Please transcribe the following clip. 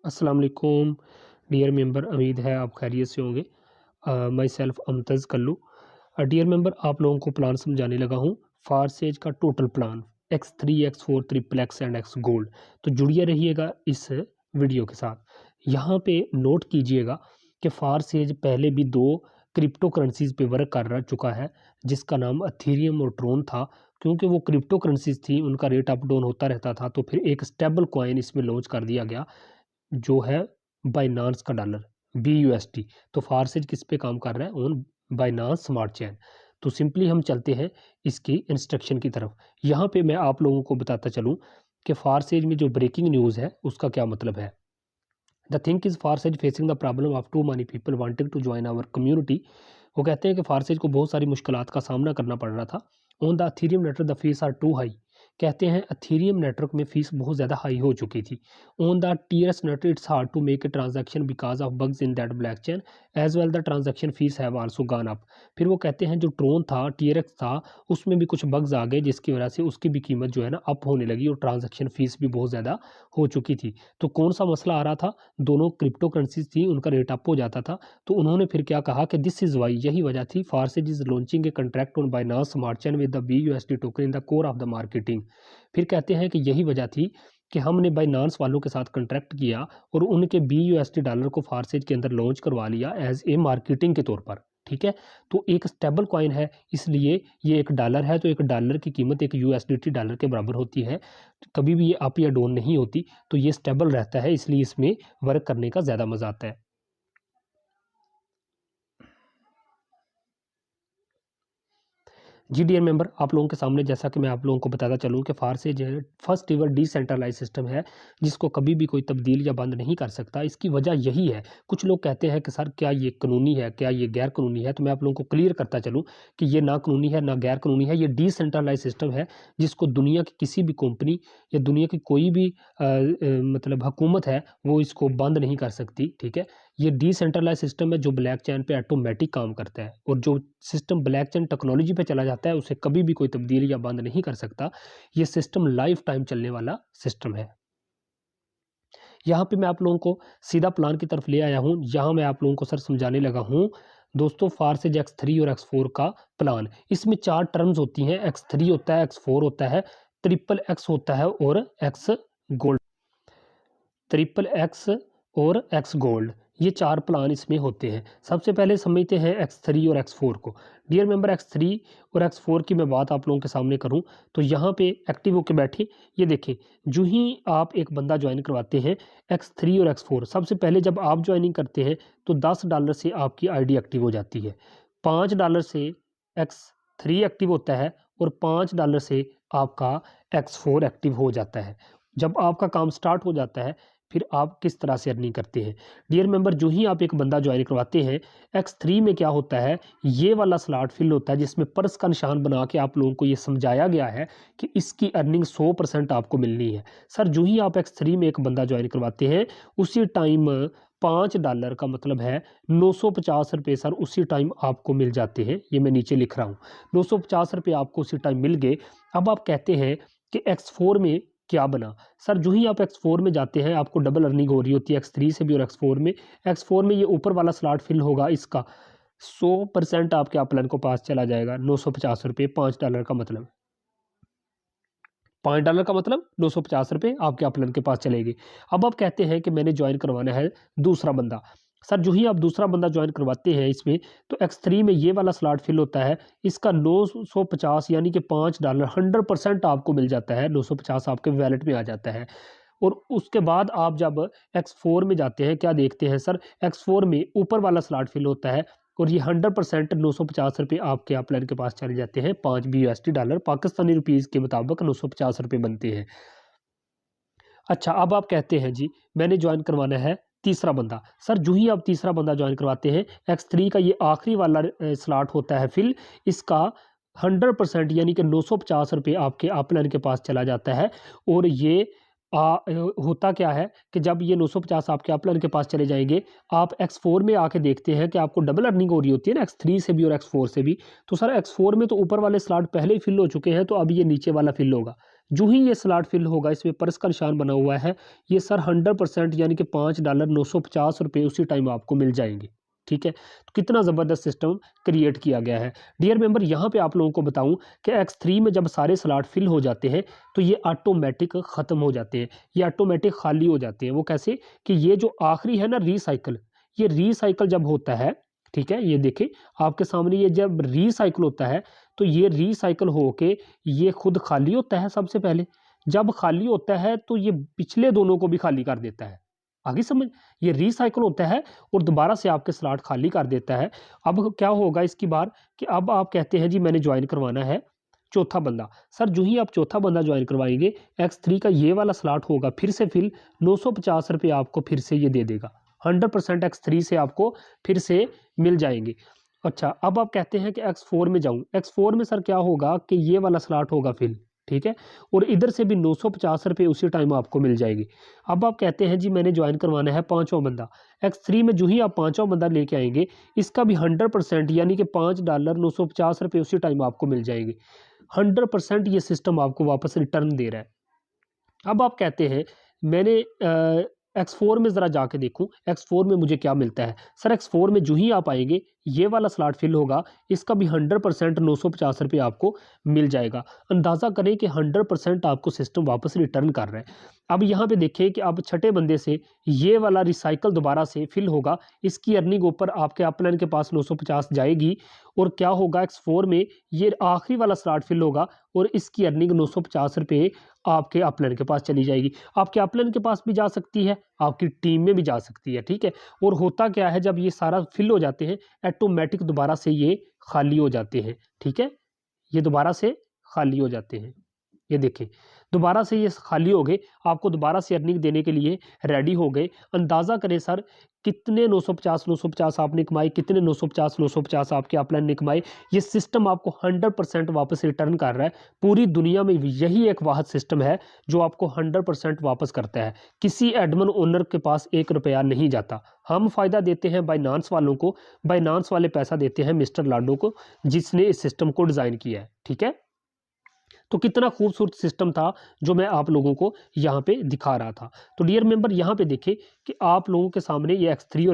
अस्सलाम वालेकुम dear member, उम्मीद है आप खैरियत से होंगे। माई सेल्फ अमतज़ कल्लू। डियर मेंबर, आप लोगों को प्लान समझाने लगा हूँ। फारसेज का total plan X3 X4 triple X and X gold. तो जुड़िए रहिएगा इस वीडियो के साथ। यहाँ पे नोट कीजिएगा कि फारसेज पहले भी दो क्रिप्टो करेंसीज पे वर्क कर चुका है, जिसका नाम अथेरियम और ट्रोन था। क्योंकि वो क्रिप्टो करेंसीज थी, उनका रेट अप डाउन होता रहता था, तो फिर एक स्टेबल कॉइन इसमें लॉन्च कर दिया गया जो है बाइनांस का डॉलर BUSD। तो फारसेज किस पे काम कर रहा है? On Binance Smart chain. तो सिंपली हम चलते हैं इसकी इंस्ट्रक्शन की तरफ। यहाँ पे मैं आप लोगों को बताता चलूँ कि फारसेज में जो ब्रेकिंग न्यूज़ है उसका क्या मतलब है। The think is Forsage facing the problem of too many people wanting to join our community. वो कहते हैं कि फारसेज को बहुत सारी मुश्किलात का सामना करना पड़ रहा था। On the Ethereum network the fees are too high. कहते हैं अथेरियम नेटवर्क में फीस बहुत ज़्यादा हाई हो चुकी थी। On the TRX network it's hard to make a transaction because of bugs in that blockchain as well the transaction fees have also gone up. फिर वो कहते हैं जो ट्रोन था, TRX था, उसमें भी कुछ बग्स आ गए जिसकी वजह से उसकी भी कीमत जो है ना अप होने लगी और ट्रांजैक्शन फीस भी बहुत ज़्यादा हो चुकी थी। तो कौन सा मसला आ रहा था? दोनों क्रिप्टो करेंसीज थी, उनका रेट अप हो जाता था। तो उन्होंने फिर क्या कहा कि दिस इज वाई, यही वजह थी, Forsage is launching a contract on Binance Smart Chain with the BUSD token in the core of the marketing. फिर कहते हैं कि यही वजह थी कि हमने बाइनांस वालों के साथ कंट्रैक्ट किया और उनके BUSD डॉलर को फारसेज के अंदर लॉन्च करवा लिया एज ए मार्केटिंग के तौर पर। ठीक है, तो एक स्टेबल कॉइन है, इसलिए ये एक डॉलर है, तो एक डॉलर की कीमत एक USDT डॉलर के बराबर होती है। कभी भी ये अप या डाउन नहीं होती, तो ये स्टेबल रहता है, इसलिए इसमें वर्क करने का ज़्यादा मज़ा आता है। जी डियर मेंबर, आप लोगों के सामने जैसा कि मैं आप लोगों को बताता चलूँ कि फारसेज है फर्स्ट एवर डिसेंट्रलाइज सिस्टम है जिसको कभी भी कोई तब्दील या बंद नहीं कर सकता। इसकी वजह यही है, कुछ लोग कहते हैं कि सर क्या ये कानूनी है, क्या ये गैर कानूनी है? तो मैं आप लोगों को क्लियर करता चलूँ कि ये ना कानूनी है ना गैर कानूनी है। ये डिसेंट्रलाइज सिस्टम है जिसको दुनिया की किसी भी कंपनी या दुनिया की कोई भी मतलब हुकूमत है वो इसको बंद नहीं कर सकती। ठीक है, ये डिसेंट्रलाइज सिस्टम है जो ब्लैक चैन पे ऑटोमेटिक काम करता है, और जो सिस्टम ब्लैक चैन टेक्नोलॉजी पे चला जाता है उसे कभी भी कोई तब्दील या बंद नहीं कर सकता। ये सिस्टम लाइफ टाइम चलने वाला सिस्टम है। यहाँ पे मैं आप लोगों को सीधा प्लान की तरफ ले आया हूँ। यहाँ मैं आप लोगों को सर समझाने लगा हूँ दोस्तों फारसेज X3 और X4 का प्लान। इसमें 4 टर्म्स होती हैं, X3 होता है, X4 होता है, ट्रिपल एक्स होता है और एक्स गोल्ड। ट्रिपल एक्स और एक्स गोल्ड, ये 4 प्लान इसमें होते हैं। सबसे पहले समझते हैं X3 और X4 को। डियर मेंबर, X3 और X4 की मैं बात आप लोगों के सामने करूं तो यहाँ पे एक्टिव होके बैठे, ये देखें, जो ही आप एक बंदा ज्वाइन करवाते हैं X3 और X4, सबसे पहले जब आप ज्वाइनिंग करते हैं तो $10 से आपकी ID एक्टिव हो जाती है, $5 से X3 एक्टिव होता है और $5 से आपका X4 एक्टिव हो जाता है। जब आपका काम स्टार्ट हो जाता है फिर आप किस तरह से अर्निंग करते हैं। डियर मेंबर, जो ही आप एक बंदा ज्वाइन करवाते हैं, X3 में क्या होता है, ये वाला स्लॉट फिल होता है जिसमें पर्स का निशान बना के आप लोगों को ये समझाया गया है कि इसकी अर्निंग 100% आपको मिलनी है। सर जो ही आप X3 में एक बंदा ज्वाइन करवाते हैं उसी टाइम $5 का मतलब है 950 रुपये सर उसी टाइम आपको मिल जाते हैं। ये मैं नीचे लिख रहा हूँ, 950 रुपये आपको उसी टाइम मिल गए। अब आप कहते हैं कि X4 में क्या बना? सर जो ही आप X4 में जाते हैं आपको डबल अर्निंग हो रही होती है X3 से भी और X4 में। X4 में ये ऊपर वाला स्लॉट फिल होगा, इसका 100% आपके अपलाइन को पास चला जाएगा। 950 रुपये, $5 का मतलब, $5 का मतलब 950 रुपये आपके अपलाइन के पास चलेगी। अब आप कहते हैं कि मैंने ज्वाइन करवाना है दूसरा बंदा। सर जो ही आप दूसरा बंदा ज्वाइन करवाते हैं इसमें, तो X3 में ये वाला स्लॉट फिल होता है, इसका 950 यानी कि $5 100% आपको मिल जाता है, 950 आपके वैलेट में आ जाता है। और उसके बाद आप जब X4 में जाते हैं, क्या देखते हैं सर, X4 में ऊपर वाला स्लॉट फिल होता है और ये 100% 950 रुपये आपके अपलाइन के पास चले जाते हैं। 5 BUSD डॉलर पाकिस्तानी रुपीज़ के मुताबिक 950 रुपये बनते हैं। अच्छा, अब आप कहते हैं जी मैंने ज्वाइन करवाना है तीसरा बंदा। सर जो ही आप तीसरा बंदा ज्वाइन करवाते हैं, X3 का ये आखिरी वाला स्लॉट होता है फिल, इसका 100% यानी कि 950 रुपये आपके अपलाइन के पास चला जाता है। और ये होता क्या है कि जब ये 950 आपके अपलाइन के पास चले जाएंगे, आप X4 में आके देखते हैं कि आपको डबल अर्निंग हो रही होती है ना X3 से भी और X4 से भी। तो सर X4 में तो ऊपर वाले स्लॉट पहले ही फिल हो चुके हैं, तो अब ये नीचे वाला फिल होगा। जो ही ये स्लॉट फिल होगा, इसमें पर्स का निशान बना हुआ है, ये सर 100% यानी कि $5,950 उसी टाइम आपको मिल जाएंगे। ठीक है, तो कितना ज़बरदस्त सिस्टम क्रिएट किया गया है। डियर मेंबर, यहाँ पे आप लोगों को बताऊं कि X3 में जब सारे स्लॉट फिल हो जाते हैं तो ये ऑटोमेटिक ख़त्म हो जाते हैं, ये ऑटोमेटिक खाली हो जाते हैं। वो कैसे कि ये जो आखिरी है ना रीसाइकिल, ये रीसाइकिल जब होता है, ठीक है, ये देखें आपके सामने, ये जब रीसाइकिल होता है तो ये रीसाइकिल होके ये खुद खाली होता है। सबसे पहले जब खाली होता है तो ये पिछले दोनों को भी खाली कर देता है। आगे समझ, ये रीसाइकिल होता है और दोबारा से आपके स्लॉट खाली कर देता है। अब क्या होगा इसकी बार कि अब आप कहते हैं जी मैंने ज्वाइन करवाना है चौथा बंदा। सर जो ही आप चौथा बंदा ज्वाइन करवाएंगे, X3 का ये वाला स्लॉट होगा फिर से फिल, 950 रुपये आपको फिर से ये दे देगा। 100% X3 से आपको फिर से मिल जाएंगे। अच्छा, अब आप कहते हैं कि X4 में जाऊं। X4 में सर क्या होगा कि ये वाला स्लॉट होगा फिल, ठीक है, और इधर से भी 950 रुपये उसी टाइम आपको मिल जाएगी। अब आप कहते हैं जी मैंने ज्वाइन करवाना है पाँचवां बंदा। X3 में जो ही आप पाँचवां बंदा लेके आएंगे, इसका भी 100% यानी कि $5,950 उसी टाइम आपको मिल जाएंगे। 100% ये सिस्टम आपको वापस रिटर्न दे रहा है। अब आप कहते हैं मैंने X4 में ज़रा जाके देखूं, X4 में मुझे क्या मिलता है। सर X4 में जो ही आप आएंगे, ये वाला स्लॉट फिल होगा, इसका भी 100% 950 रुपये आपको मिल जाएगा। अंदाज़ा करें कि 100% आपको सिस्टम वापस रिटर्न कर रहा है। अब यहाँ पे देखें कि अब छठे बंदे से ये वाला रिसाइकल दोबारा से फिल होगा, इसकी अर्निंग ऊपर आपके अपलाइन के पास 950 जाएगी, और क्या होगा X4 में ये आखिरी वाला स्लॉट फिल होगा और इसकी अर्निंग 950 रुपये आपके अपलाइन के पास चली जाएगी। आपके अपलाइन के पास भी जा सकती है, आपकी टीम में भी जा सकती है। ठीक है, और होता क्या है जब ये सारा फिल हो जाते हैं, ऑटोमेटिक दोबारा से ये खाली हो जाते हैं। ठीक है, ये दोबारा से खाली हो जाते हैं। ये देखें दोबारा से ये खाली हो गए, आपको दोबारा से अर्निंग देने के लिए रेडी हो गए। अंदाज़ा करें सर कितने 950 आपने कमाए, कितने 950 आपके अपलाइन ने कमाए। ये सिस्टम आपको 100% वापस रिटर्न कर रहा है। पूरी दुनिया में यही एक वाहिद सिस्टम है जो आपको 100% वापस करता है। किसी एडमिन ओनर के पास 1 रुपया नहीं जाता। हम फ़ायदा देते हैं बाइनांस वालों को, बाइनांस वाले पैसा देते हैं मिस्टर लाडो को, जिसने इस सिस्टम को डिज़ाइन किया है। ठीक है, तो कितना खूबसूरत सिस्टम था जो मैं आप लोगों को यहाँ पे दिखा रहा था। तो डियर मेंबर, यहाँ पे देखें कि आप लोगों के सामने ये X3 और